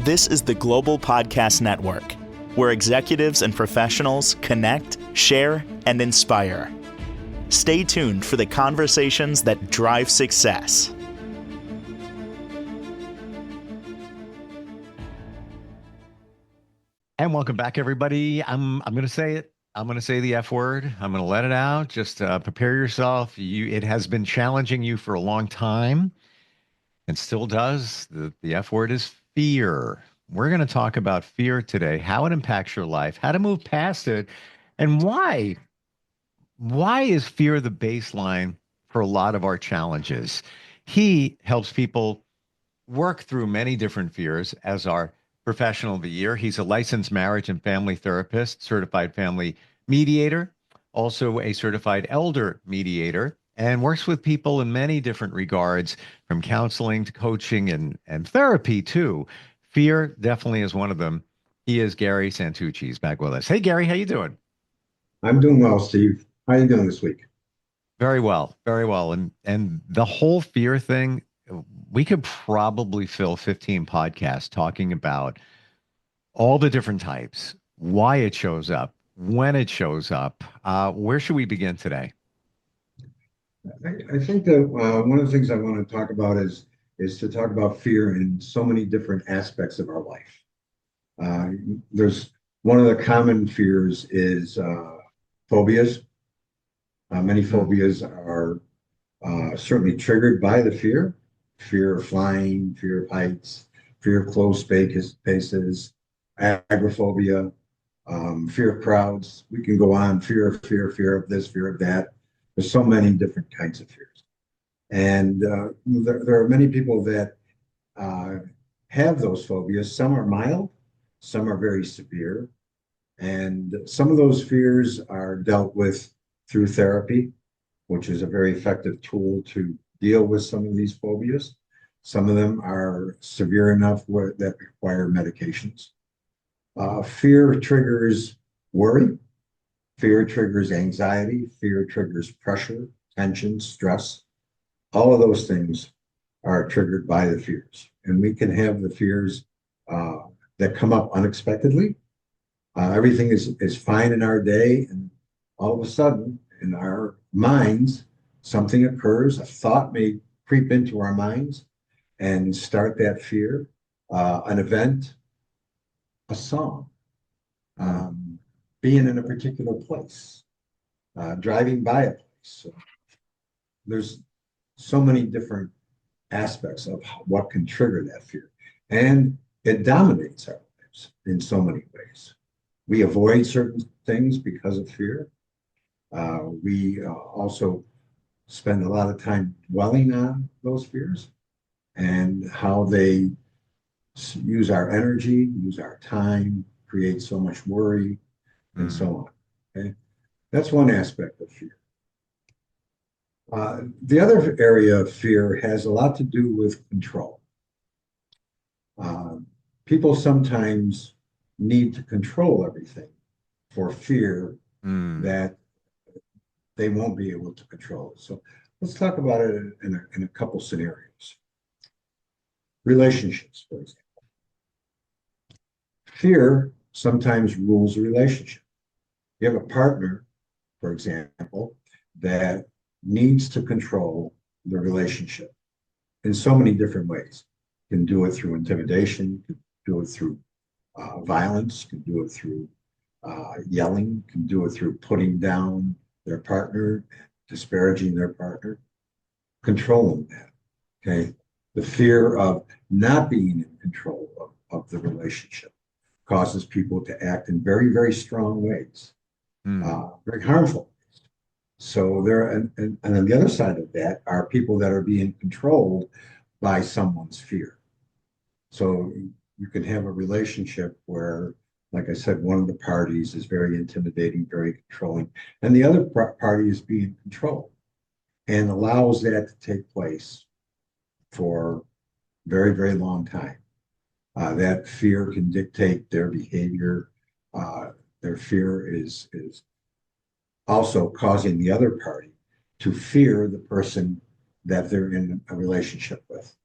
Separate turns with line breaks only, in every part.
This is the Global Podcast Network, where executives and professionals connect, share, and inspire. Stay tuned for the conversations that drive success.
And welcome back, everybody. I'm going to say it. I'm going to say the F word. I'm going to let it out. Just prepare yourself. It has been challenging you for a long time and still does. The F word is fear. We're going to talk about fear today, how it impacts your life, how to move past it, and why. Why is fear the baseline for a lot of our challenges? He helps people work through many different fears as our professional of the year. He's a licensed marriage and family therapist, certified family mediator, also a certified elder mediator, and works with people in many different regards, from counseling to coaching and therapy too. Fear definitely is one of them. He is Gary Santucci. He's back with us. Hey, Gary, how you doing?
I'm doing well, Steve. How are you doing this week?
Very well, very well. And the whole fear thing, we could probably fill 15 podcasts talking about all the different types, why it shows up, when it shows up. Where should we begin today?
I think that one of the things I want to talk about is to talk about fear in so many different aspects of our life. There's one of the common fears is phobias. Many phobias are certainly triggered by the fear of flying, fear of heights, fear of closed spaces, agoraphobia, fear of crowds. We can go on, fear of this, fear of that. There's so many different kinds of fears. And there are many people that have those phobias. Some are mild, some are very severe. And some of those fears are dealt with through therapy, which is a very effective tool to deal with some of these phobias. Some of them are severe enough that require medications. Fear triggers worry. Fear triggers anxiety. Fear triggers pressure, tension, stress. All of those things are triggered by the fears. And we can have the fears that come up unexpectedly. Everything is fine in our day, and all of a sudden, in our minds, something occurs. A thought may creep into our minds and start that fear. An event, a song, being in a particular place, driving by a place. So there's so many different aspects of what can trigger that fear. And it dominates our lives in so many ways. We avoid certain things because of fear. We also spend a lot of time dwelling on those fears and how they use our energy, use our time, create so much worry, and so on. Okay? That's one aspect of fear. The other area of fear has a lot to do with control. People sometimes need to control everything for fear that they won't be able to control it. So let's talk about it in a couple scenarios. Relationships, for example. Fear sometimes rules a relationship. You have a partner, for example, that needs to control the relationship in so many different ways. Can do it through intimidation, can do it through violence, can do it through yelling, can do it through putting down their partner, disparaging their partner, controlling that. Okay. The fear of not being in control of the relationship causes people to act in very, very strong ways, very harmful ways. So and on the other side of that are people that are being controlled by someone's fear. So you can have a relationship where, like I said, one of the parties is very intimidating, very controlling, and the other party is being controlled and allows that to take place for very, very long time. That fear can dictate their behavior. Their fear is also causing the other party to fear the person that they're in a relationship with.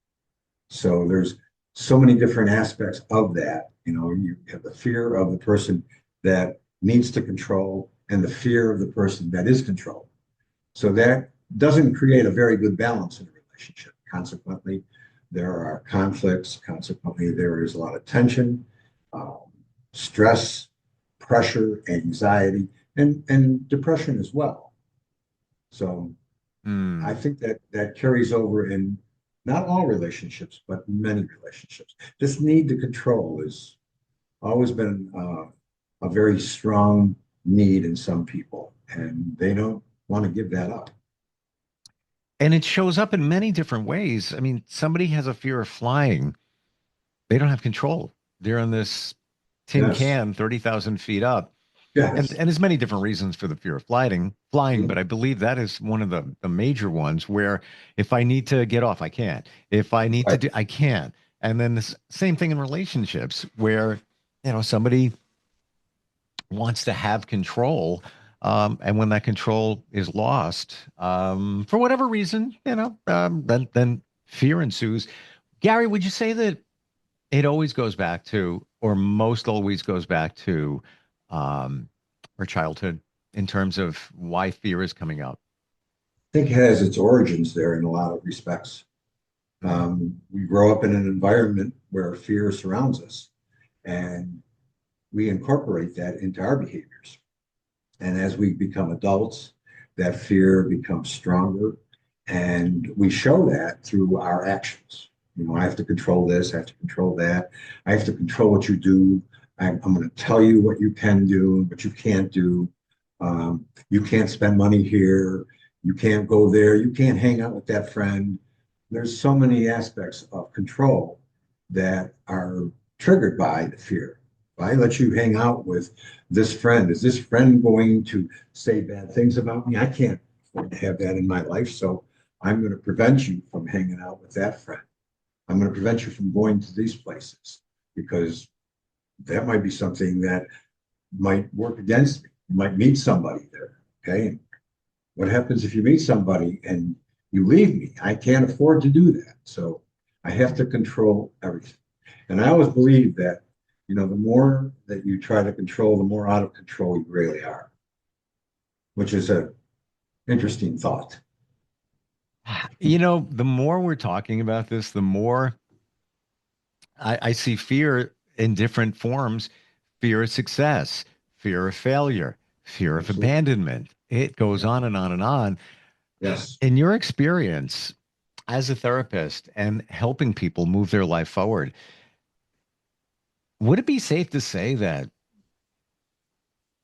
So there's so many different aspects of that. You know, you have the fear of the person that needs to control and the fear of the person that is controlled. So that doesn't create a very good balance in a relationship. Consequently, there are conflicts. Consequently, there is a lot of tension, um, stress, pressure, anxiety, and depression as well. So I
Hmm.
think that that carries over in not all relationships, but many relationships. This need to control has always been a very strong need in some people, and they don't want to give that up.
And it shows up in many different ways. I mean, somebody has a fear of flying. They don't have control. They're on this tin
Yes,
can 30,000 feet up. And
yes,
and there's many different reasons for the fear of flying, but I believe that is one of the major ones where if I need to get off, I can't. If I need to
right.
do, I can't. And then the same thing in relationships where, somebody wants to have control. And when that control is lost, for whatever reason, then fear ensues. Gary, would you say that it always goes back to, or most always goes back to, um, our childhood in terms of why fear is coming up?
I think it has its origins there in a lot of respects.
Hmm.
We grow up in an environment where fear surrounds us, and we incorporate that into our behaviors. And as we become adults, that fear becomes stronger. And we show that through our actions. You know, I have to control this, I have to control that, I have to control what you do. I'm going to tell you what you can do and what you can't do. You can't spend money here. You can't go there. You can't hang out with that friend. There's so many aspects of control that are triggered by the fear. If I let you hang out with this friend, is this friend going to say bad things about me? I can't afford to have that in my life. So I'm going to prevent you from hanging out with that friend. I'm going to prevent you from going to these places because that might be something that might work against me. You might meet somebody there. Okay. And what happens if you meet somebody and you leave me? I can't afford to do that. So I have to control everything. And I always believe that, you know, the more that you try to control, the more out of control you really are, which is a interesting thought.
The more we're talking about this, the more I see fear in different forms: fear of success, fear of failure, fear of
Absolutely.
abandonment. It goes
Yeah.
on and on and on.
Yes.
In your experience as a therapist and helping people move their life forward, would it be safe to say that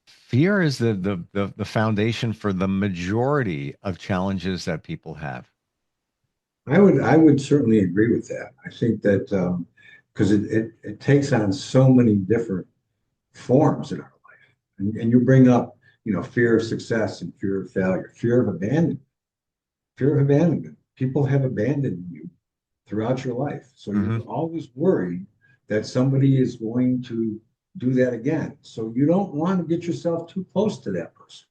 fear is the foundation for the majority of challenges that people have?
I would certainly agree with that. I think that because it takes on so many different forms in our life. And you bring up, you know, fear of success and fear of failure, fear of abandonment, fear of abandonment. People have abandoned you throughout your life. So you're
Hmm.
always worried that somebody is going to do that again. So you don't want to get yourself too close to that person.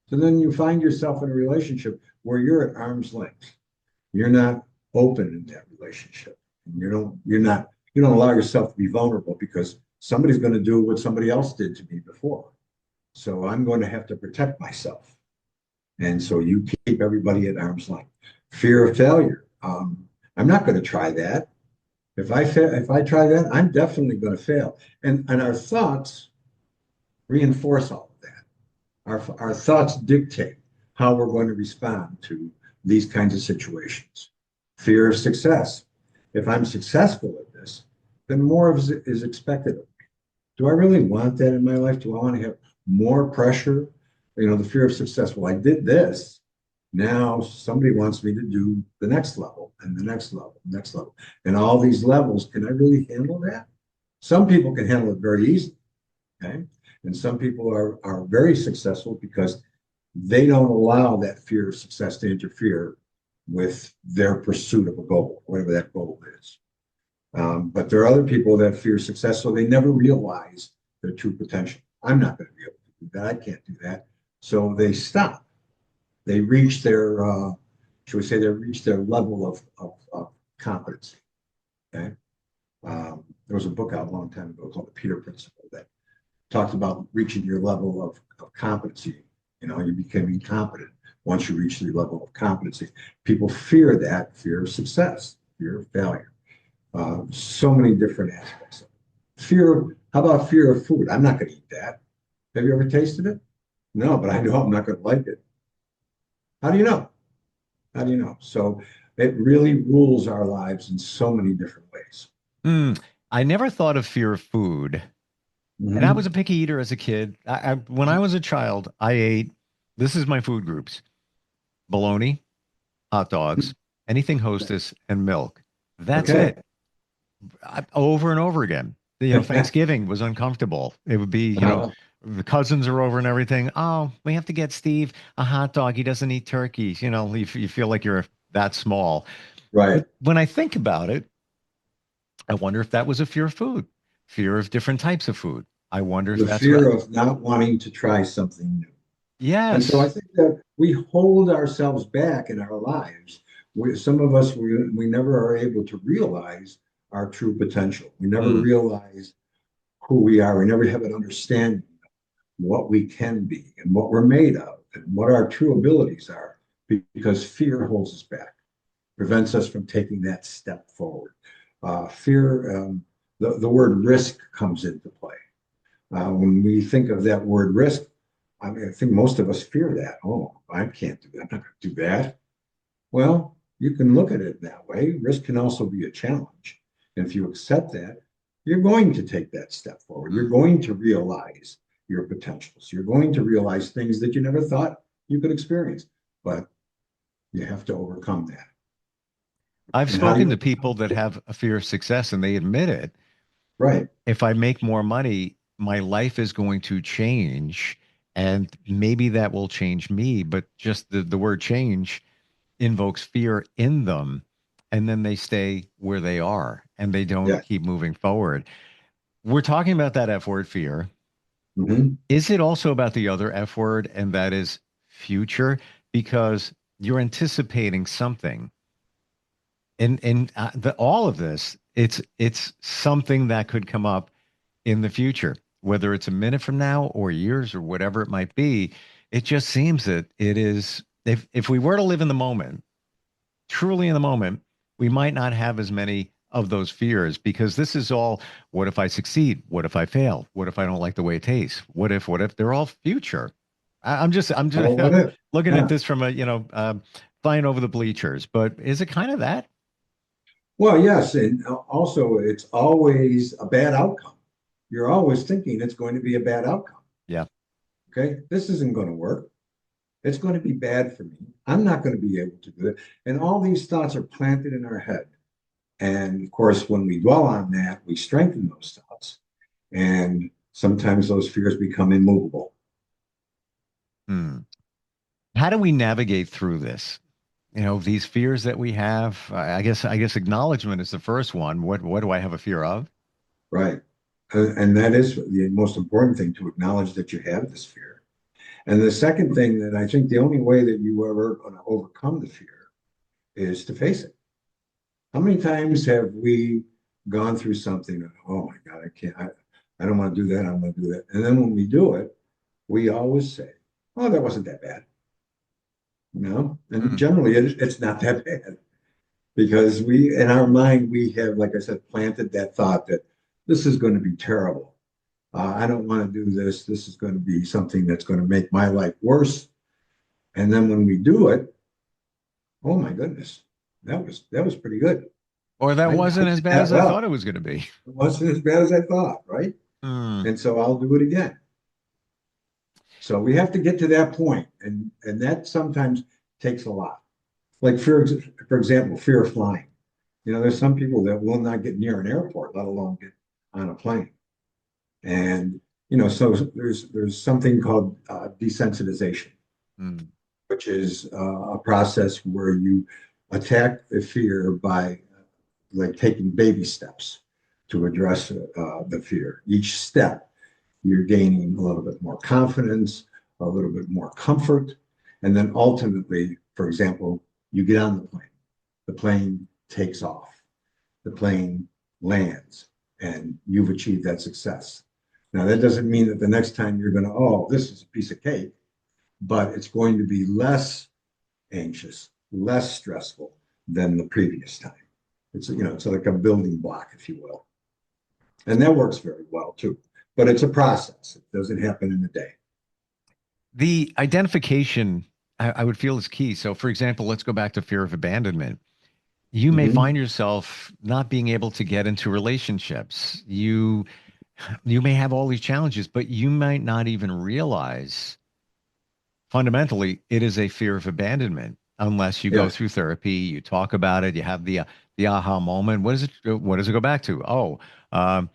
So then you find yourself in a relationship where you're at arm's length. You're not open in that relationship. And you don't allow yourself to be vulnerable because somebody's going to do what somebody else did to me before. So I'm going to have to protect myself. And so you keep everybody at arm's length. Fear of failure. I'm not going to try that. If I try that, I'm definitely going to fail. And our thoughts reinforce all of that. Our thoughts dictate how we're going to respond to these kinds of situations. Fear of success. If I'm successful at this, then more of it is expected of me. Do I really want that in my life? Do I want to have more pressure? You know, the fear of success. Well, I did this. Now somebody wants me to do the next level and the next level, next level. And all these levels, can I really handle that? Some people can handle it very easily. Okay. And some people are very successful because they don't allow that fear of success to interfere with their pursuit of a goal, whatever that goal is. But there are other people that fear success, so they never realize their true potential. I'm not going to be able to do that. I can't do that. So they stop. They reach their, should we say, they reach their level of competency. Okay. There was a book out a long time ago called The Peter Principle that talked about reaching your level of competency. You know, you become incompetent once you reach your level of competency. People fear that, fear of success, fear of failure. So many different aspects. How about fear of food? I'm not going to eat that. Have you ever tasted it? No, but I know I'm not going to like it. How do you know? How do you know? So it really rules our lives in so many different ways.
Mm, I never thought of fear of food. And I was
Mhm.
a picky eater as a kid. When I was a child, I ate, this is my food groups: bologna, hot dogs, anything Hostess, and milk. That's
Okay.
it. Over and over again. You know, Thanksgiving was uncomfortable. It would be, the cousins are over and everything. Oh, we have to get Steve a hot dog. He doesn't eat turkeys. You know, you feel like you're that small.
Right.
But when I think about it, I wonder if that was a fear of food, fear of different types of food. I wonder if
The
that's what,
fear of not wanting to try something new. And so I
yes.
think that we hold ourselves back in our lives. Some of us, we never are able to realize our true potential. We never
Mm.
realize who we are. We never have an understanding of what we can be and what we're made of and what our true abilities are because fear holds us back, prevents us from taking that step forward. Fear, the word risk comes into play. When we think of that word risk, I mean, I think most of us fear that. Oh, I can't do that. I'm not going to do that. Well, you can look at it that way. Risk can also be a challenge. And if you accept that, you're going to take that step forward. You're
Mm.
going to realize your potentials. You're going to realize things that you never thought you could experience. But you have to overcome that.
I've
And how do
spoken
you
to
overcome
people that
it?
have a fear of success and they admit it.
Right.
If I make more money, my life is going to change. And maybe that will change me, but just the word change invokes fear in them. And then they stay where they are and they don't
Yeah.
keep moving forward. We're talking about that F word, fear.
Hmm.
Is it also about the other F word, and that is future? Because you're anticipating something. All of this, it's something that could come up in the future, whether it's a minute from now or years or whatever it might be. It just seems that it is, if we were to live in the moment, truly in the moment, we might not have as many of those fears because this is all, what if I succeed? What if I fail? What if I don't like the way it tastes? What if they're all future? I'm
Oh,
just
what if?
looking at
Yeah.
this from a, flying over the bleachers, but is it kind of that?
Well, yes. And also, it's always a bad outcome. You're always thinking it's going to be a bad outcome.
Yeah.
Okay. This isn't going to work. It's going to be bad for me. I'm not going to be able to do it. And all these thoughts are planted in our head. And of course, when we dwell on that, we strengthen those thoughts. And sometimes those fears become immovable.
Hmm. How do we navigate through this? These fears that we have. I guess acknowledgement is the first one. What do I have a fear of?
Right. And that is the most important thing, to acknowledge that you have this fear. And the second thing, that I think the only way that you are ever going to overcome the fear is to face it. How many times have we gone through something and, oh my God, I don't want to do that. I don't want to do that. And then when we do it, we always say, oh, that wasn't that bad. And
Hmm.
generally it's not that bad because in our mind, we have, like I said, planted that thought that this is going to be terrible. I don't want to do this. This is going to be something that's going to make my life worse. And then when we do it, oh my goodness, that was pretty good.
Or that
I
wasn't as
did
bad
that
as I
well.
thought it was going to be.
It wasn't as bad as I thought, right?
Hmm.
And so I'll do it again. So we have to get to that point, and that sometimes takes a lot. Like for example, fear of flying. There's some people that will not get near an airport, let alone get on a plane. And so there's something called desensitization,
Hmm.
which is a process where you attack the fear by like taking baby steps to address the fear. Each step, you're gaining a little bit more confidence, a little bit more comfort, and then ultimately, for example, you get on the plane. The plane takes off. The plane lands and you've achieved that success. Now, that doesn't mean that the next time you're going to, oh, this is a piece of cake, but it's going to be less anxious, less stressful than the previous time. It's like a building block, if you will. And that works very well too. But it's a process. It doesn't happen in a day.
The identification, I would feel is key. So, for example, let's go back to fear of abandonment. You may
Mhm.
find yourself not being able to get into relationships. You may have all these challenges, but you might not even realize fundamentally it is a fear of abandonment unless you go
Yes,
through therapy, you talk about it, you have the aha moment. What does it go back to? Oh, um,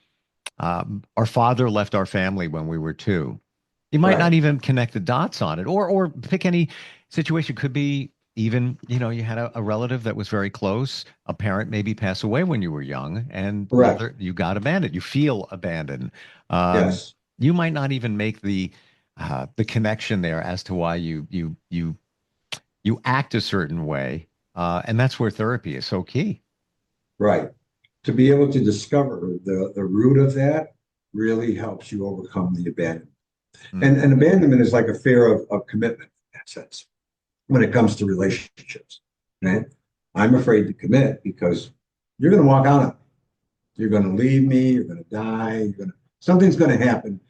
our father left our family when we were two. You might not
right,
even connect the dots on it, or pick any situation. Could be even, you had a relative that was very close. A parent maybe pass away when you were young, and
correct.
you got abandoned. You feel abandoned. Um,
Yes,
you might not even make the connection there as to why you act a certain way, and that's where therapy is so key.
right. To be able to discover the root of that really helps you overcome the abandonment.
Mm,
And abandonment is like a fear of commitment in that sense when it comes to relationships. Right? I'm afraid to commit because you're going to walk out on me. You're going to leave me. You're going to die. Something's going to happen,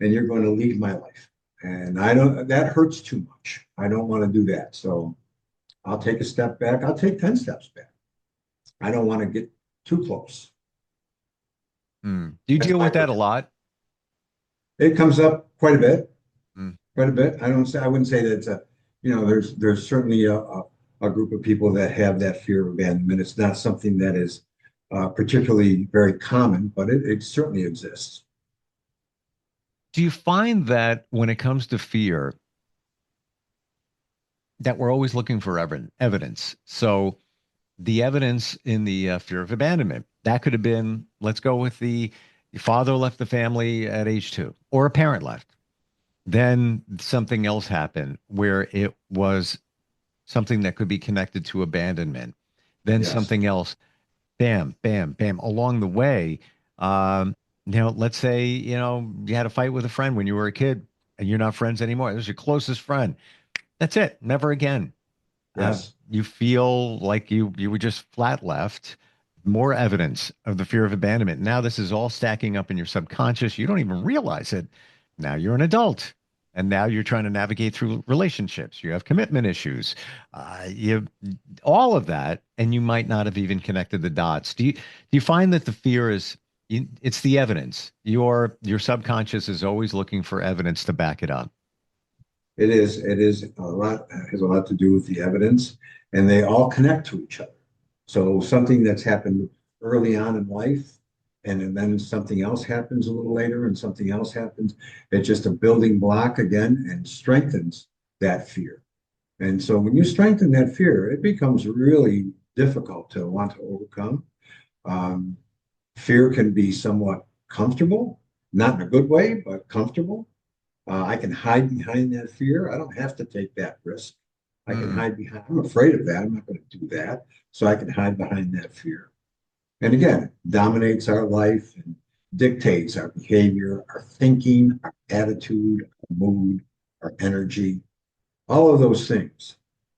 and you're going to leave my life. And I don't. That hurts too much. I don't want to do that. So I'll take a step back. I'll take 10 steps back. I don't want to get too close.
mm. Do you
That's
deal
my
with that a
protection.
lot?
It comes up quite a bit.
Mm.
Quite a bit. I wouldn't say that it's there's certainly a group of people that have that fear of abandonment. It's not something that is particularly very common, but it certainly exists.
Do you find that when it comes to fear, that we're always looking for evidence? So the evidence in the fear of abandonment, that could have been, let's go with the father left the family at age 2, or a parent left. Then something else happened where it was something that could be connected to abandonment. Then
Yes.
something else, bam, bam, bam, along the way. Let's say, you had a fight with a friend when you were a kid and you're not friends anymore. It was your closest friend. That's it. Never again.
Yes.
You feel like you were just flat left. More evidence of the fear of abandonment. Now this is all stacking up in your subconscious. You don't even realize it. Now you're an adult, and now you're trying to navigate through relationships. You have commitment issues. You all of that, and you might not have even connected the dots. Do you find that the fear is it's the evidence? Your subconscious is always looking for evidence to back it up.
It is a lot, has a lot to do with the evidence, and they all connect to each other. So something that's happened early on in life, and then something else happens a little later, and something else happens. It's just a building block again and strengthens that fear. And so when you strengthen that fear, it becomes really difficult to want to overcome. Um, Fear can be somewhat comfortable, not in a good way, but comfortable. I can hide behind that fear. I don't have to take that risk. I can
Mm,
hide behind, I'm afraid of that. I'm not going to do that. So I can hide behind that fear. And again, it dominates our life and dictates our behavior, our thinking, our attitude, our mood, our energy. All of those things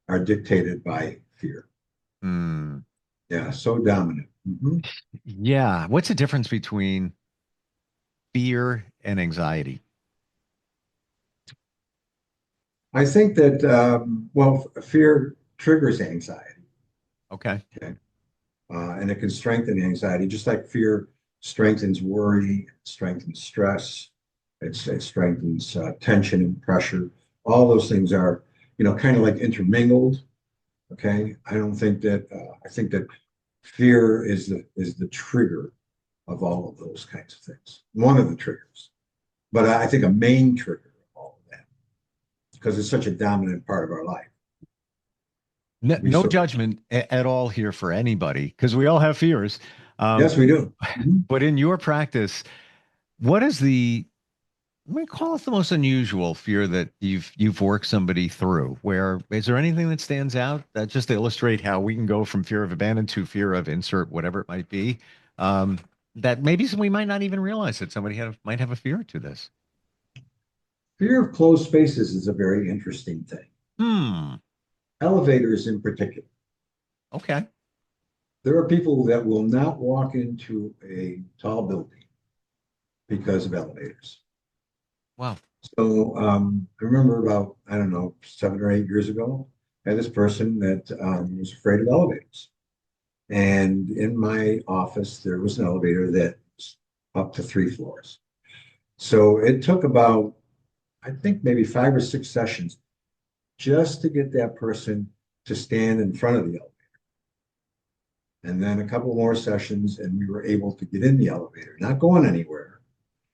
are dictated by fear.
mm.
Yeah, so dominant.
Yeah. What's the difference between fear and anxiety?
I think that, well, fear triggers anxiety.
Okay.
Okay. And it can strengthen anxiety, just like fear strengthens worry, strengthens stress, it strengthens tension and pressure. All those things are, kind of like intermingled. Okay, I don't think that. I think that fear is the trigger of all of those kinds of things. One of the triggers, but I think a main trigger of all of that because it's such a dominant part of our life.
No,
We
no
so
judgment at all here for anybody because we all have fears.
Yes,
Um,
we do. Mhm.
but in your practice, what is let me call it the most unusual fear that you've worked somebody through? Where is there anything that stands out that just to illustrate how we can go from fear of abandon to fear of insert whatever it might be? that maybe we might not even realize that somebody might have a fear to this.
Fear of closed spaces is a very interesting thing.
Hmm.
Elevators in particular.
Okay.
There are people that will not walk into a tall building because of elevators.
Wow.
So I remember about, I don't know, 7 or 8 years ago, I had this person that was afraid of elevators. And in my office, there was an elevator that was up to 3 floors. So it took about, I think, maybe 5 or 6 sessions just to get that person to stand in front of the elevator. And then a couple more sessions, and we were able to get in the elevator, not going anywhere,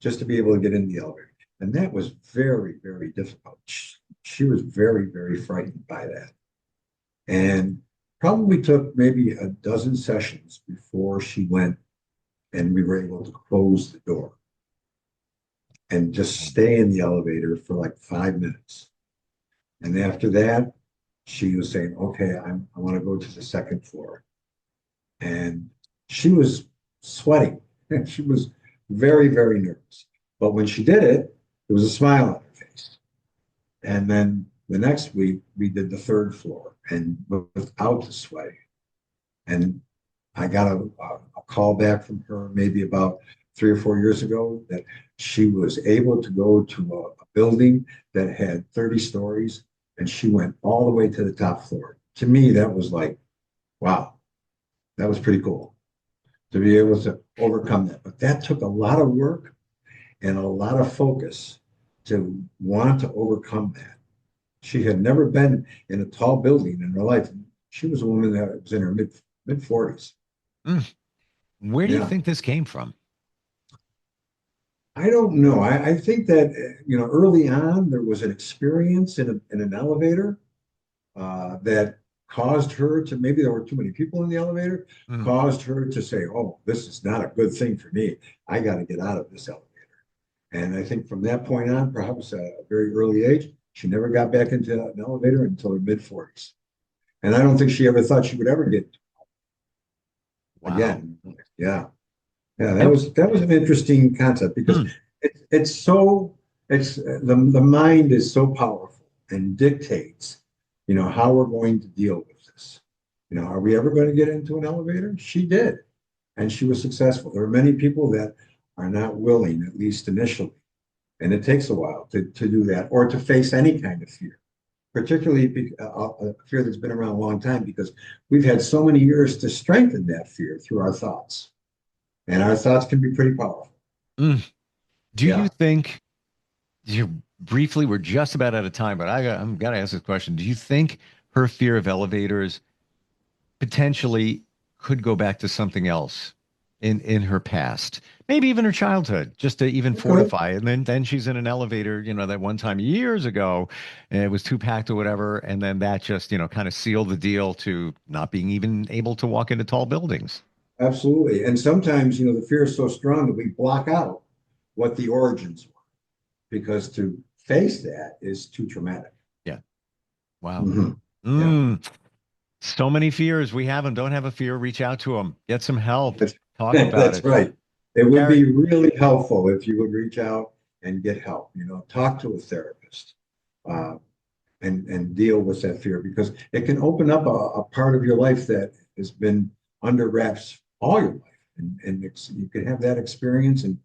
just to be able to get in the elevator. And that was very, very difficult. She was very, very frightened by that. And probably took maybe a dozen sessions before she went and we were able to close the door and just stay in the elevator for like 5 minutes. And after that, she was saying, okay, I want to go to the second floor. And she was sweating. She was very, very nervous. But when she did it, there was a smile on her face. And then the next week, we did the third floor and without the sweating. And I got a call back from her maybe about 3 or 4 years ago that she was able to go to a building that had 30 stories and she went all the way to the top floor. To me, that was like, wow, that was pretty cool to be able to overcome that. But that took a lot of work and a lot of focus to want to overcome that. She had never been in a tall building in her life. She was a woman that was in her mid 40s.
Mm. Where do you
Yeah.
think this came from?
I don't know. I think that, early on there was an experience in an elevator that caused her to, maybe there were too many people in the elevator,
Mm.
caused her to say, oh, this is not a good thing for me. I got to get out of this elevator. And I think from that point on, perhaps at a very early age, she never got back into an elevator until her mid 40s. And I don't think she ever thought she would ever get
Wow.
again. Yeah. Yeah, that
And
was an interesting concept because
mm,
it's so it's the mind is so powerful and dictates, how we're going to deal with this. Are we ever going to get into an elevator? She did, and she was successful. There are many people that are not willing, at least initially, and it takes a while to do that or to face any kind of fear, particularly a fear that's been around a long time because we've had so many years to strengthen that fear through our thoughts. And our thoughts can be pretty powerful.
mm. Do you
Yeah.
think you briefly, we're just about out of time, but I'm got to ask this question. Do you think her fear of elevators potentially could go back to something else in her past, maybe even her childhood, just to even
Okay.
fortify? And then she's in an elevator, that one time years ago, and it was too packed or whatever, and then that just kind of sealed the deal to not being even able to walk into tall buildings.
Absolutely. And sometimes, the fear is so strong that we block out what the origins were because to face that is too traumatic.
Yeah. Wow.
Hmm. Yeah.
Mm. So many fears. We have them. Don't have a fear. Reach out to them. Get some help.
That's,
Talk about
that's
it.
right. It would
Gary,
be really helpful if you would reach out and get help, talk to a therapist, uh, and deal with that fear because it can open up a part of your life that has been under wraps all your life. And you can have that experience and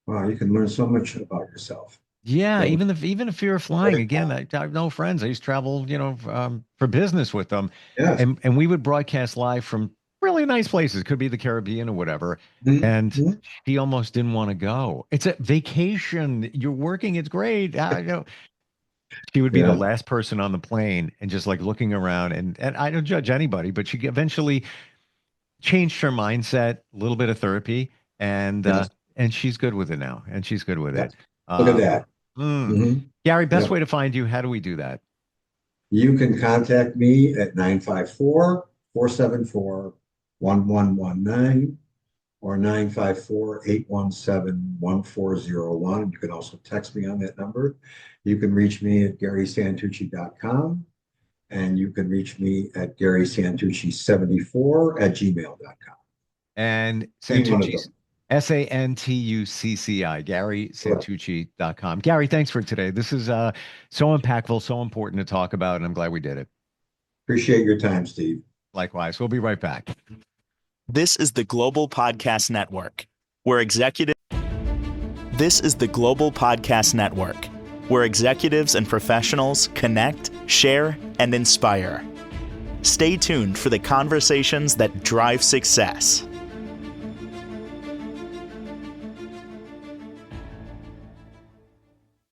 wow, you can learn so much about yourself.
yeah,
So
even the fear of flying.
very
Again, I have no friends. I used to travel, for business with them,
yes.
and we would broadcast live from really nice places. Could be the Caribbean or whatever. And
Mhm.
she almost didn't want to go. It's a vacation. You're working. It's great. She would be the
Yeah.
last person on the plane and just like looking around. And I don't judge anybody, but she eventually changed her mindset, a little bit of therapy, and uh,
Yes.
and she's good with it now, and she's good with it.
Yes. Look at
Um,
that.
mm.
Hmm.
Gary, best
Yep.
way to find you? How do we do that?
You can contact me at 954-474-1119 or 954-817-1401. You can also text me on that number. You can reach me at GarySantucci.com and you can reach me at GarySantucci74 at gmail.com.
And
Any one of
Santucci,
them.
Santucci, GarySantucci.com. Gary, thanks for today. This is so impactful, so important to talk about, and I'm glad we did it.
Appreciate your time, Steve.
Likewise. We'll be right back.
This is the Global Podcast Network, where executive. This is the Global Podcast Network, where executives and professionals connect, share, and inspire. Stay tuned for the conversations that drive success.